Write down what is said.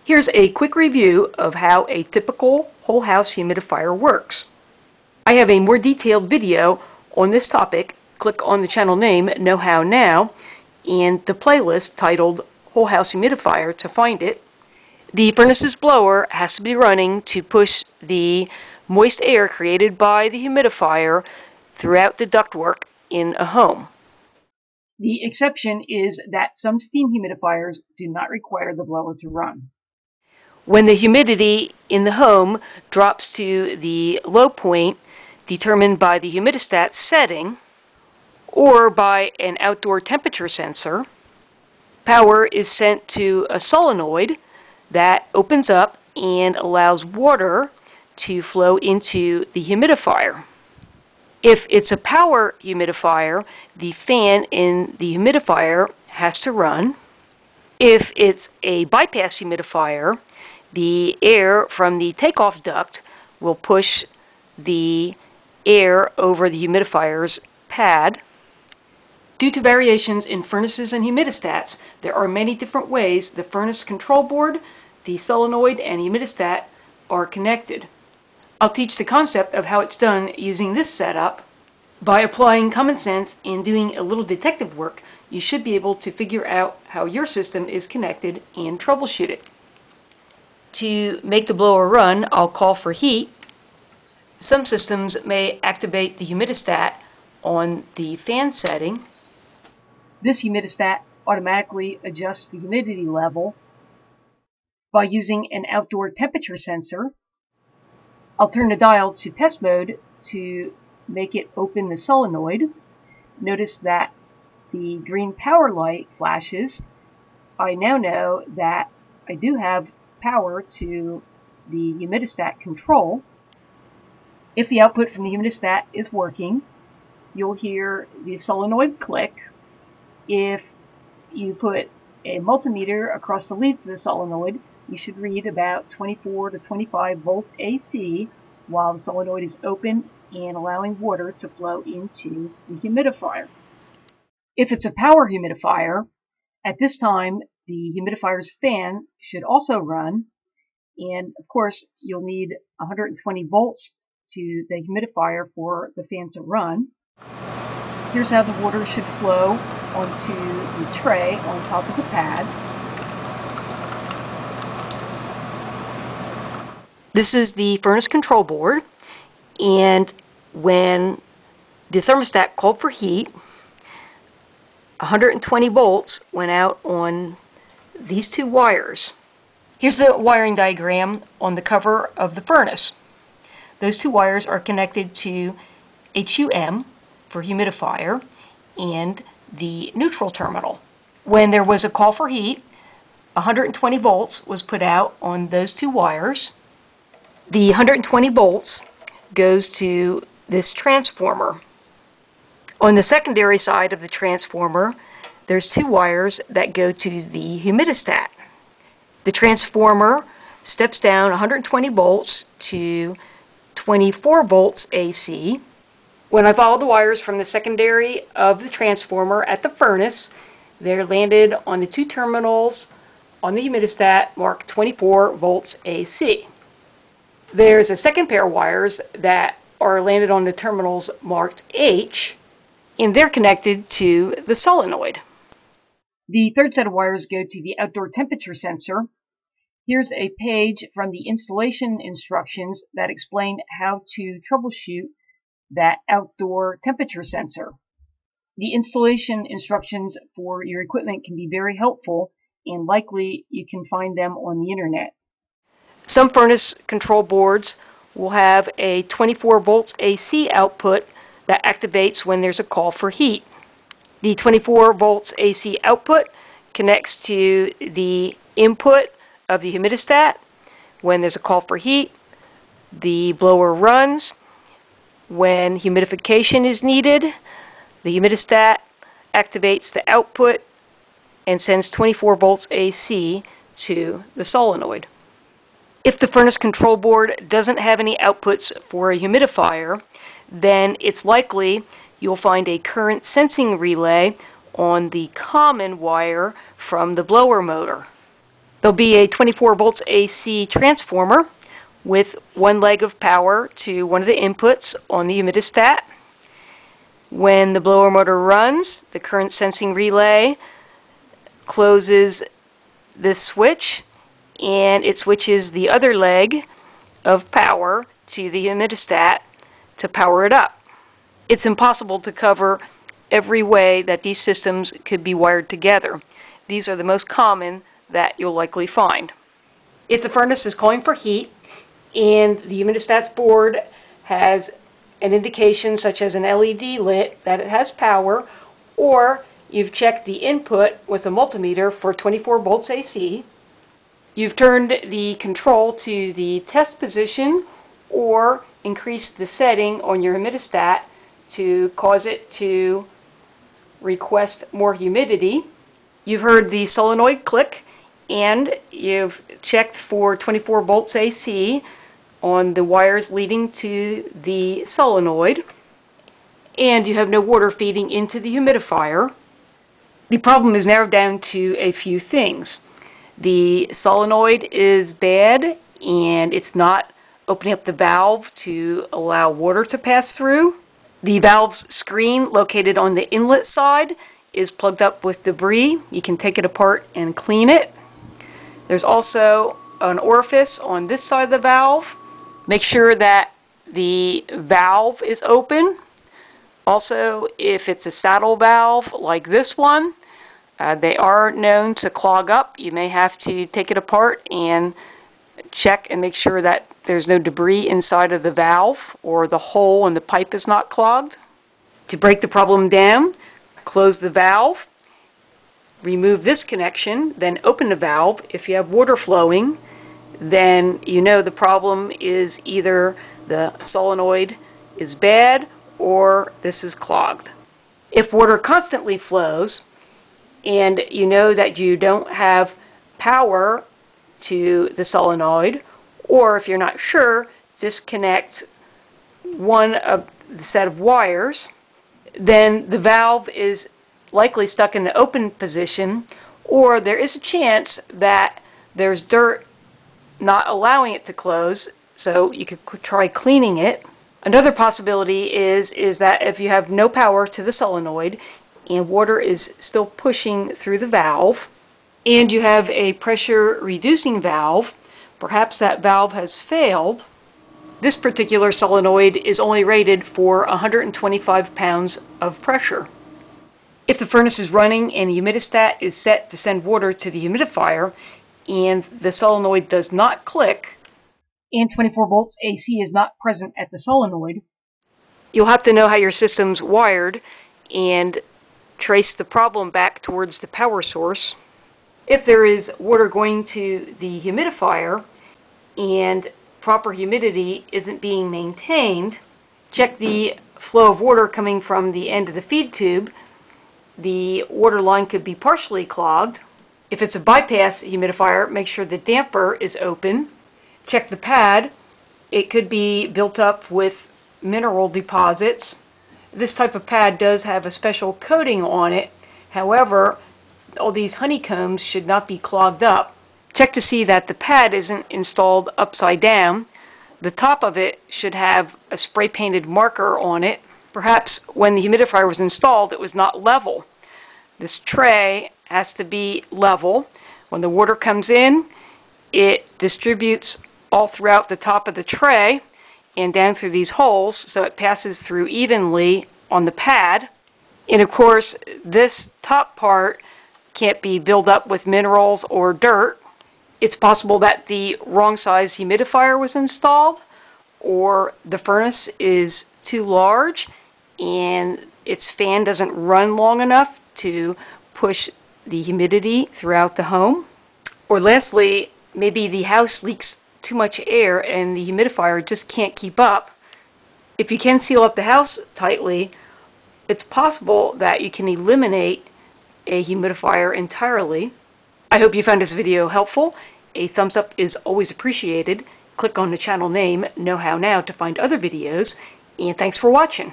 Here's a quick review of how a typical whole house humidifier works. I have a more detailed video on this topic. Click on the channel name Know How Now and the playlist titled Whole House Humidifier to find it. The furnace's blower has to be running to push the moist air created by the humidifier throughout the ductwork in a home. The exception is that some steam humidifiers do not require the blower to run. When the humidity in the home drops to the low point determined by the humidistat setting or by an outdoor temperature sensor, power is sent to a solenoid that opens up and allows water to flow into the humidifier. If it's a power humidifier, the fan in the humidifier has to run. If it's a bypass humidifier, the air from the takeoff duct will push the air over the humidifier's pad. Due to variations in furnaces and humidistats, there are many different ways the furnace control board, the solenoid, and humidistat are connected. I'll teach the concept of how it's done using this setup. By applying common sense and doing a little detective work, you should be able to figure out how your system is connected and troubleshoot it. To make the blower run, I'll call for heat. Some systems may activate the humidistat on the fan setting. This humidistat automatically adjusts the humidity level by using an outdoor temperature sensor. I'll turn the dial to test mode to make it open the solenoid. Notice that the green power light flashes. I now know that I do have power to the humidistat control. If the output from the humidistat is working, you'll hear the solenoid click. If you put a multimeter across the leads of the solenoid, you should read about 24 to 25 volts AC while the solenoid is open and allowing water to flow into the humidifier. If it's a power humidifier, at this time the humidifier's fan should also run, and of course you'll need 120 volts to the humidifier for the fan to run. Here's how the water should flow onto the tray on top of the pad. This is the furnace control board, and when the thermostat called for heat, 120 volts went out on these two wires. Here's the wiring diagram on the cover of the furnace. Those two wires are connected to HUM for humidifier and the neutral terminal. When there was a call for heat, 120 volts was put out on those two wires. The 120 volts goes to this transformer. On the secondary side of the transformer, there's two wires that go to the humidistat. The transformer steps down 120 volts to 24 volts AC. When I follow the wires from the secondary of the transformer at the furnace, they're landed on the two terminals on the humidistat marked 24 volts AC. There's a second pair of wires that are landed on the terminals marked H, and they're connected to the solenoid. The third set of wires go to the outdoor temperature sensor. Here's a page from the installation instructions that explain how to troubleshoot that outdoor temperature sensor. The installation instructions for your equipment can be very helpful, and likely you can find them on the internet. Some furnace control boards will have a 24 volts AC output that activates when there's a call for heat. The 24 volts AC output connects to the input of the humidistat. When there's a call for heat, the blower runs. When humidification is needed, the humidistat activates the output and sends 24 volts AC to the solenoid. If the furnace control board doesn't have any outputs for a humidifier, then it's likely you'll find a current sensing relay on the common wire from the blower motor. There'll be a 24 volts AC transformer with one leg of power to one of the inputs on the humidistat. When the blower motor runs, the current sensing relay closes this switch and it switches the other leg of power to the humidistat to power it up. It's impossible to cover every way that these systems could be wired together. These are the most common that you'll likely find. If the furnace is calling for heat and the humidistat's board has an indication such as an LED lit that it has power, or you've checked the input with a multimeter for 24 volts AC, you've turned the control to the test position or increased the setting on your humidistat to cause it to request more humidity, you've heard the solenoid click, and you've checked for 24 volts AC on the wires leading to the solenoid, and you have no water feeding into the humidifier. The problem is narrowed down to a few things. The solenoid is bad and it's not opening up the valve to allow water to pass through. The valve's screen located on the inlet side is plugged up with debris. You can take it apart and clean it. There's also an orifice on this side of the valve. Make sure that the valve is open. Also, if it's a saddle valve like this one, they are known to clog up. You may have to take it apart and check and make sure that there's no debris inside of the valve or the hole in the pipe is not clogged. To break the problem down, close the valve, remove this connection, then open the valve. If you have water flowing, then you know the problem is either the solenoid is bad or this is clogged. If water constantly flows and you know that you don't have power to the solenoid, or if you're not sure, disconnect one of the set of wires, then the valve is likely stuck in the open position, or there is a chance that there's dirt not allowing it to close, so you could try cleaning it. Another possibility is that if you have no power to the solenoid and water is still pushing through the valve, and you have a pressure reducing valve, perhaps that valve has failed. This particular solenoid is only rated for 125 pounds of pressure. If the furnace is running and the humidistat is set to send water to the humidifier and the solenoid does not click and 24 volts AC is not present at the solenoid, you'll have to know how your system's wired and trace the problem back towards the power source. If there is water going to the humidifier and proper humidity isn't being maintained, check the flow of water coming from the end of the feed tube. The water line could be partially clogged. If it's a bypass humidifier, make sure the damper is open. Check the pad. It could be built up with mineral deposits. This type of pad does have a special coating on it. However, all these honeycombs should not be clogged up. Check to see that the pad isn't installed upside down. The top of it should have a spray painted marker on it. Perhaps when the humidifier was installed, it was not level. This tray has to be level. When the water comes in, it distributes all throughout the top of the tray and down through these holes, so it passes through evenly on the pad. And of course, this top part can't be built up with minerals or dirt. It's possible that the wrong size humidifier was installed, or the furnace is too large and its fan doesn't run long enough to push the humidity throughout the home. Or lastly, maybe the house leaks too much air and the humidifier just can't keep up. If you can seal up the house tightly, it's possible that you can eliminate a humidifier entirely. I hope you found this video helpful. A thumbs up is always appreciated. Click on the channel name Know How Now to find other videos, and thanks for watching.